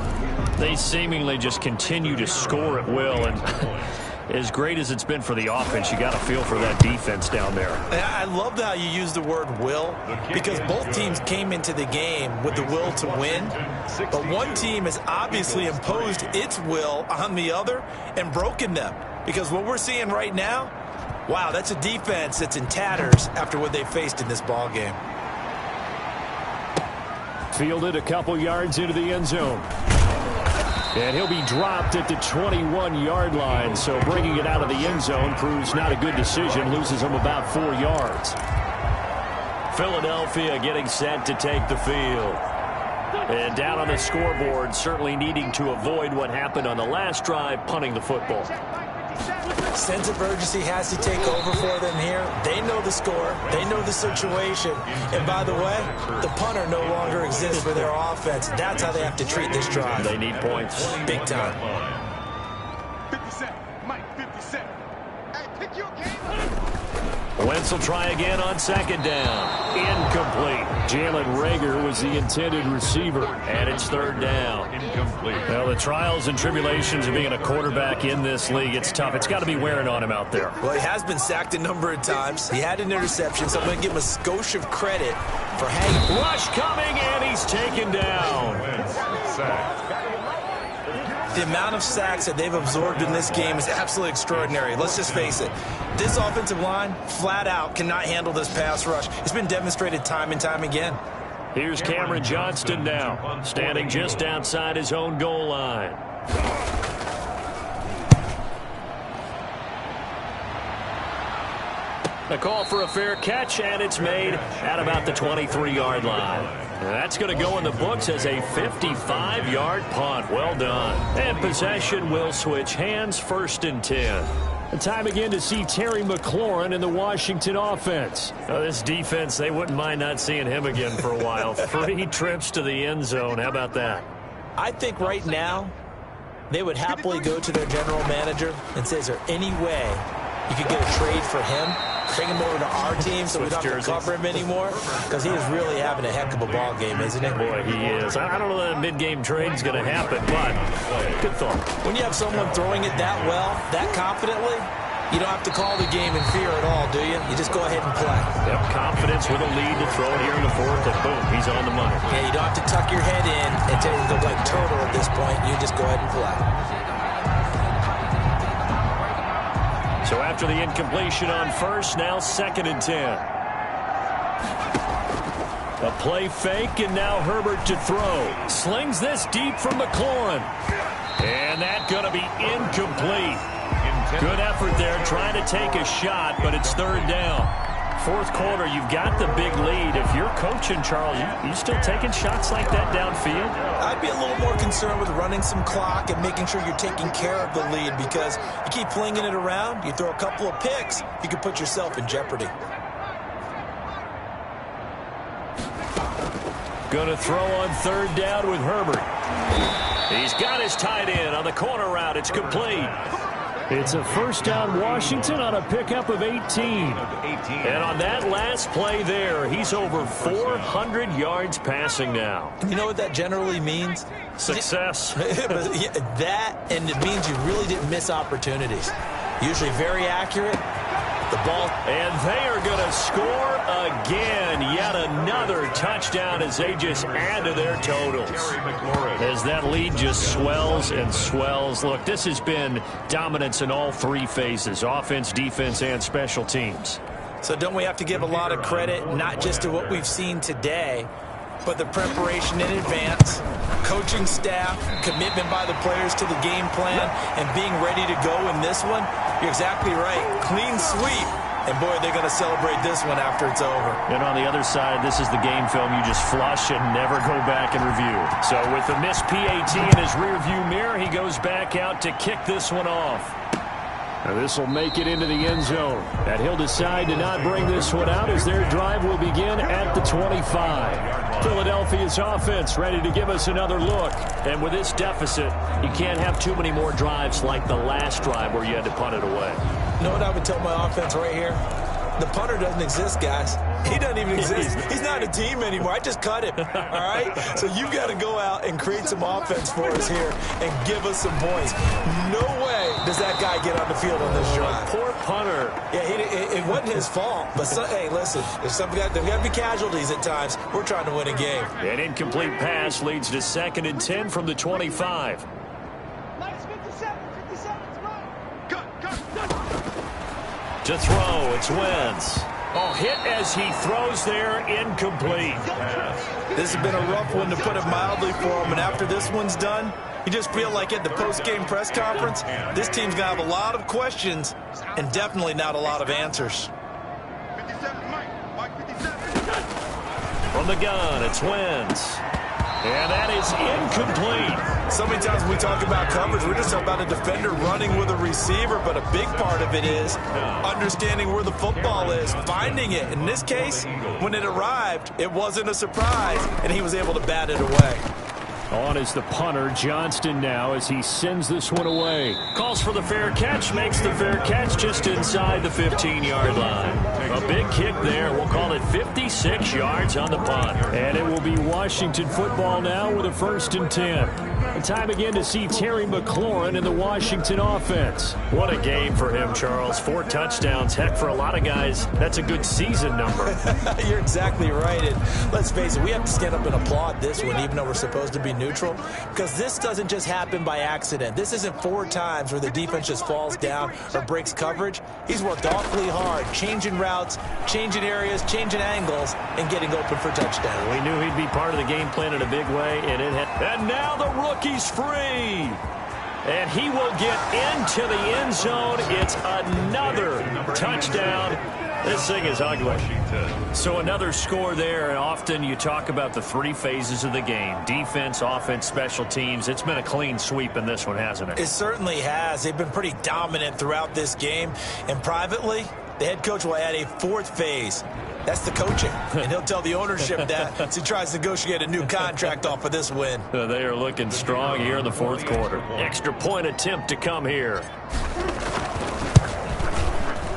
They seemingly just continue to score at will. And as great as it's been for the offense, you got to feel for that defense down there. I love how you use the word will, because both teams came into the game with the will to win. But one team has obviously imposed its will on the other and broken them. Because what we're seeing right now, wow, that's a defense that's in tatters after what they faced in this ball game. Fielded a couple yards into the end zone. And he'll be dropped at the 21-yard line. So bringing it out of the end zone proves not a good decision. Loses him about 4 yards. Philadelphia getting set to take the field. And down on the scoreboard, certainly needing to avoid what happened on the last drive, punting the football. Sense of urgency has to take over for them here. They know the score. They know the situation. And by the way, the punter no longer exists for their offense. That's how they have to treat this drive. They need points. Big time. 57. Mike, 57. Hey, pick your game. Wentz will try again on second down. Incomplete. Jalen Reagor was the intended receiver, and it's third down. Incomplete. Well, the trials and tribulations of being a quarterback in this league, it's tough. It's got to be wearing on him out there. Well, he has been sacked a number of times. He had an interception, so I'm going to give him a skosh of credit for hanging. Rush coming, and he's taken down. The amount of sacks that they've absorbed in this game is absolutely extraordinary. Let's just face it. This offensive line, flat out, cannot handle this pass rush. It's been demonstrated time and time again. Here's Cameron Johnston now, standing just outside his own goal line. A call for a fair catch, and it's made at about the 23-yard line. That's going to go in the books as a 55-yard punt. Well done. And possession will switch hands, first and 10. Time again to see Terry McLaurin in the Washington offense. This defense, they wouldn't mind not seeing him again for a while. 3 trips to the end zone. How about that? I think right now they would happily go to their general manager and say, is there any way you could get a trade for him? Bring him over to our team so we don't have to cover him anymore, because he is really having a heck of a ball game, isn't it? Boy, he is. I don't know that mid-game trade's going to happen, but good thought. When you have someone throwing it that well, that confidently, You don't have to call the game in fear at all, do you? You just go ahead and play. Yep, confidence with a lead to throw it here in the fourth, and boom, he's on the money. Yeah, you don't have to tuck your head in and tell you to go like turtle at this point. You just go ahead and play. So after the incompletion on first, now 2nd and 10. A play fake, and now Herbert to throw. Slings this deep from McLaurin. And that's going to be incomplete. Good effort there trying to take a shot, but it's 3rd down. Fourth quarter, you've got the big lead. If you're coaching, Charles, you still taking shots like that downfield? I'd be a little more concerned with running some clock and making sure you're taking care of the lead, because you keep flinging it around, you throw a couple of picks, you can put yourself in jeopardy. Going to throw on 3rd down with Herbert. He's got his tight end on the corner route. It's complete. It's a 1st down Washington on a pickup of 18. And on that last play there, he's over 400 yards passing now. You know what that generally means? Success. That, and it means you really didn't miss opportunities. Usually very accurate. The ball. And they are going to score again. Yet another touchdown as they just add to their totals. As that lead just swells and swells. Look, this has been dominance in all 3 phases. Offense, defense, and special teams. So don't we have to give a lot of credit, not just to what we've seen today, but the preparation in advance, coaching staff, commitment by the players to the game plan, and being ready to go in this one? You're exactly right. Clean sweep. And, boy, they're going to celebrate this one after it's over. And on the other side, this is the game film you just flush and never go back and review. So with the missed PAT in his rearview mirror, he goes back out to kick this one off. Now this will make it into the end zone. And he'll decide to not bring this one out as their drive will begin at the 25. Philadelphia's offense ready to give us another look. And with this deficit, you can't have too many more drives like the last drive where you had to punt it away. You know what I would tell my offense right here? The punter doesn't exist, guys. He doesn't even exist. He's not a team anymore. I just cut him. All right? So you've got to go out and create some offense for us here and give us some points. No way does that guy get on the field on this drive. Poor punter. Yeah, it wasn't his fault. But, hey, listen, there's got to be casualties at times. We're trying to win a game. An incomplete pass leads to 2nd and 10 from the 25. To throw, it's Wentz. Oh, hit as he throws there, incomplete. This has been a rough one, to put it mildly, for him. And after this one's done, you just feel like at the post-game press conference, this team's going to have a lot of questions and definitely not a lot of answers. 57, Mike 57. From the gun, it's Wentz. And that is incomplete. So many times when we talk about coverage, we're just talking about a defender running with a receiver, but a big part of it is understanding where the football is, finding it. In this case, when it arrived, it wasn't a surprise, and he was able to bat it away. On is the punter, Johnston, now as he sends this one away. Calls for the fair catch, makes the fair catch just inside the 15-yard line. A big kick there. We'll call it 56 yards on the punt. And it will be Washington football now with a 1st and 10. Time again to see Terry McLaurin in the Washington offense. What a game for him, Charles. 4 touchdowns. Heck, for a lot of guys, that's a good season number. You're exactly right. And let's face it, we have to stand up and applaud this one, even though we're supposed to be neutral, because this doesn't just happen by accident. This isn't 4 times where the defense just falls down or breaks coverage. He's worked awfully hard, changing routes, changing areas, changing angles, and getting open for touchdown. We knew he'd be part of the game plan in a big way, and it had. And now the rookie's free. And he will get into the end zone. It's another touchdown. This thing is ugly. So another score there. Often you talk about the 3 phases of the game. Defense, offense, special teams. It's been a clean sweep in this one, hasn't it? It certainly has. They've been pretty dominant throughout this game. And privately, the head coach will add a 4th phase. That's the coaching. And he'll tell the ownership that as he tries to negotiate a new contract off of this win. They are looking strong here in the 4th quarter. Extra point attempt to come here.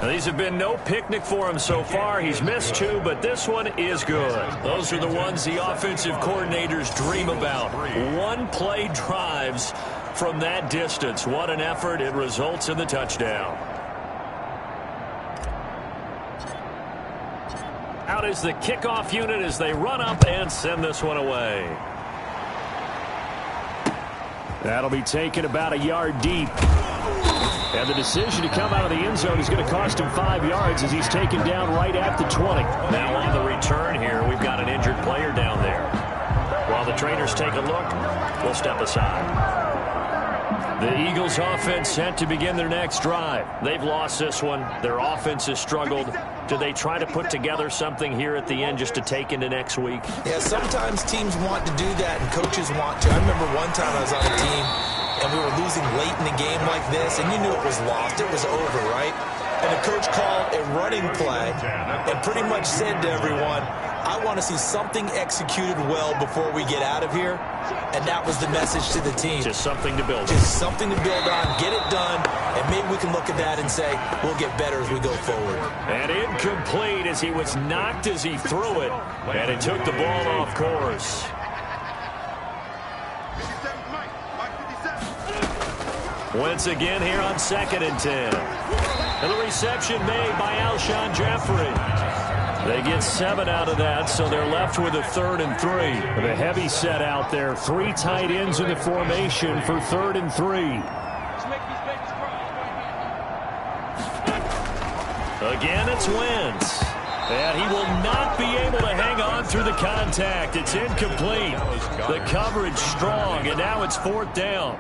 Now, these have been no picnic for him so far. He's missed 2, but this one is good. Those are the ones the offensive coordinators dream about. 1-play drives from that distance. What an effort. It results in the touchdown. out is the kickoff unit as they run up and send this one away. That'll be taken about a yard deep. And the decision to come out of the end zone is going to cost him 5 yards as he's taken down right at the 20. Now on the return here, we've got an injured player down there. While the trainers take a look, we'll step aside. The Eagles offense set to begin their next drive. They've lost this one. Their offense has struggled. Do they try to put together something here at the end just to take into next week? Yeah, sometimes teams want to do that and coaches want to. I remember one time I was on a team and we were losing late in the game like this, and you knew it was lost. It was over, right? And the coach called a running play and pretty much said to everyone, I want to see something executed well before we get out of here. And that was the message to the team. Just something to build on. Just something to build on, get it done, and maybe we can look at that and say, we'll get better as we go forward. And incomplete as he was knocked as he threw it, and it took the ball off course. 57, Mike 57. Once again here on 2nd and 10. And the reception made by Alshon Jeffrey. They get 7 out of that, so they're left with a 3rd and 3. The heavy set out there. 3 tight ends in the formation for 3rd and 3. Again, it's Wentz. And he will not be able to hang on through the contact. It's incomplete. The coverage strong, and now it's 4th down.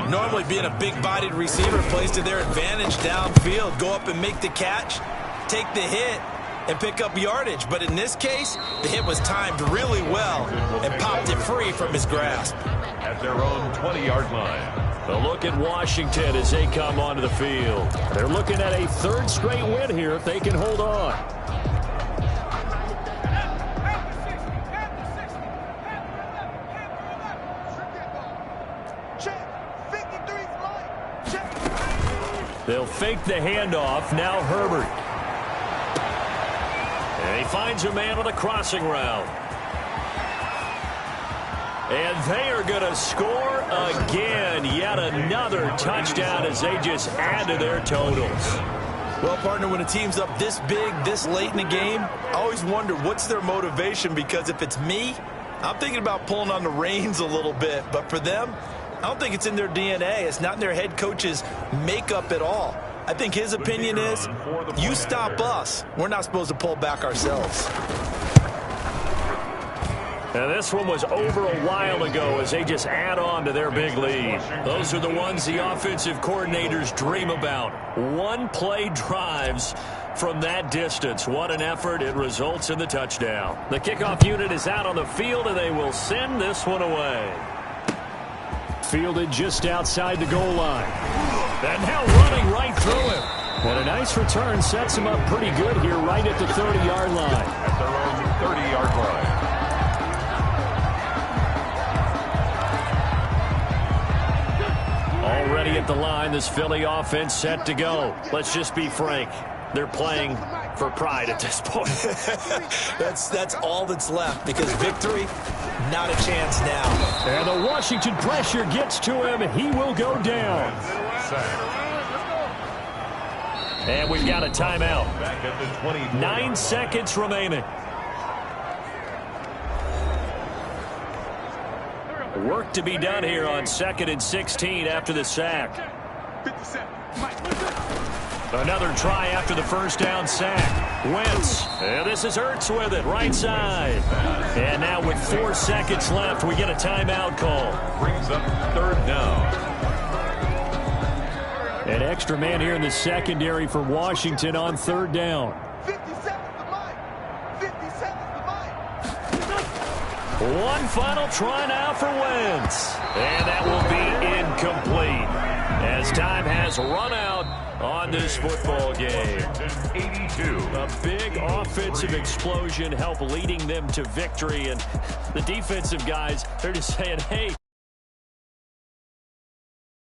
Normally being a big-bodied receiver plays to their advantage downfield. Go up and make the catch, take the hit, and pick up yardage. But in this case, the hit was timed really well and popped it free from his grasp. At their own 20-yard line. A look at Washington as they come onto the field. They're looking at a 3rd straight win here if they can hold on. They'll fake the handoff. Now Herbert. And he finds a man on the crossing route. And they are going to score again. Yet another touchdown as they just add to their totals. Well, partner, when a team's up this big, this late in the game, I always wonder what's their motivation, because if it's me, I'm thinking about pulling on the reins a little bit. But for them, I don't think it's in their DNA. It's not in their head coach's makeup at all. I think his opinion is, you stop us, we're not supposed to pull back ourselves. And this one was over a while ago as they just add on to their big lead. Those are the ones the offensive coordinators dream about. One-play drives from that distance. What an effort. It results in the touchdown. The kickoff unit is out on the field, and they will send this one away. Fielded just outside the goal line. And now running right through him. And a nice return sets him up pretty good here right at the 30-yard line. At their own 30-yard line. Already at the line, this Philly offense set to go. Let's just be frank. They're playing for pride at this point. That's all that's left, because victory, not a chance now. And the Washington pressure gets to him. He will go down. And we've got a timeout. 9 seconds remaining. Work to be done here on 2nd and 16 after the sack. 57, Another try after the first down sack. Wentz. And this is Ertz with it, right side. And now with 4 seconds left, we get a timeout call. Brings up 3rd down. An extra man here in the secondary for Washington on 3rd down. 57 to Mike. 57 to Mike. One final try now for Wentz. And that will be incomplete as time has run out on this football game. 82. A big offensive explosion helped leading them to victory. And the defensive guys, they're just saying, hey,